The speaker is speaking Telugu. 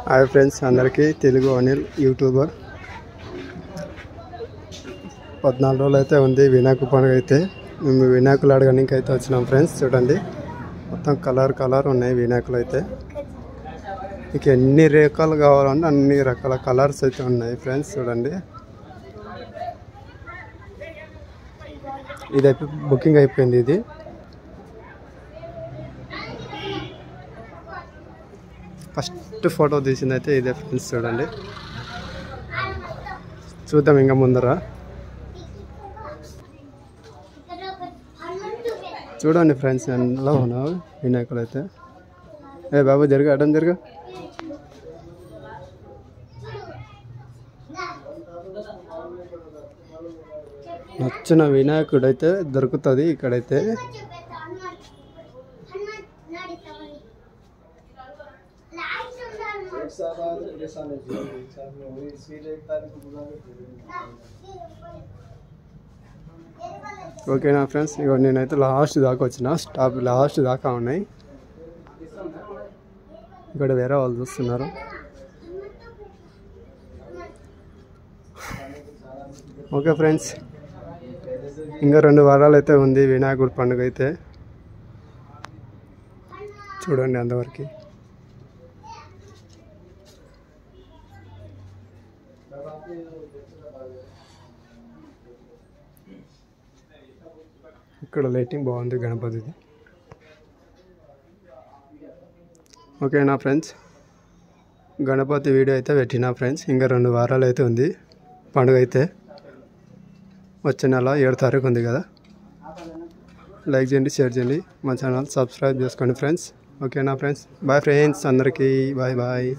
హాయ్ ఫ్రెండ్స్, అందరికీ తెలుగు అనిల్ యూట్యూబర్. 14 రోజులు అయితే ఉంది వినాయక పండుగ. అయితే మేము వినాయకులు అడగడానికి అయితే వచ్చినాం ఫ్రెండ్స్. చూడండి, మొత్తం కలర్ ఉన్నాయి వినాయకులు. అయితే మీకు ఎన్ని రకాలు కావాలంటే అన్ని రకాల కలర్స్ అయితే ఉన్నాయి ఫ్రెండ్స్. చూడండి, ఇది బుకింగ్ అయిపోయింది. ఇది ఫస్ట్ ఫోటో తీసింది అయితే ఇదే ఫ్రెండ్స్. చూడండి, చూద్దాం ఇంకా ముందర. చూడండి ఫ్రెండ్స్, ఎలా ఉన్నావు వినాయకులు అయితే. ఏ బాబు జరుగు, అడ్డం జరుగు. నచ్చిన వినాయకుడు అయితే దొరుకుతుంది ఇక్కడైతే. ఓకేనా ఫ్రెండ్స్, ఇక నేనైతే లాస్ట్ దాకా వచ్చిన. స్టాప్ లాస్ట్ దాకా ఉన్నాయి. ఇక్కడ వేరే వాళ్ళు చూస్తున్నారు. ఓకే ఫ్రెండ్స్, ఇంకా 2 వారాలు అయితే ఉంది వినాయకుడి పండుగ అయితే. చూడండి అంతవరకు. ఇక్కడ లైటింగ్ బాగుంది గణపతిది. ఓకేనా ఫ్రెండ్స్, గణపతి వీడియో అయితే పెట్టినా ఫ్రెండ్స్. ఇంకా 2 వారాలు అయితే ఉంది పండుగ అయితే. వచ్చే నెల 7 తారీఖు ఉంది కదా. లైక్ చేయండి, షేర్ చేయండి, మా ఛానల్ సబ్స్క్రైబ్ చేసుకోండి ఫ్రెండ్స్. ఓకేనా ఫ్రెండ్స్, బాయ్ ఫ్రెండ్స్, అందరికీ బాయ్ బాయ్.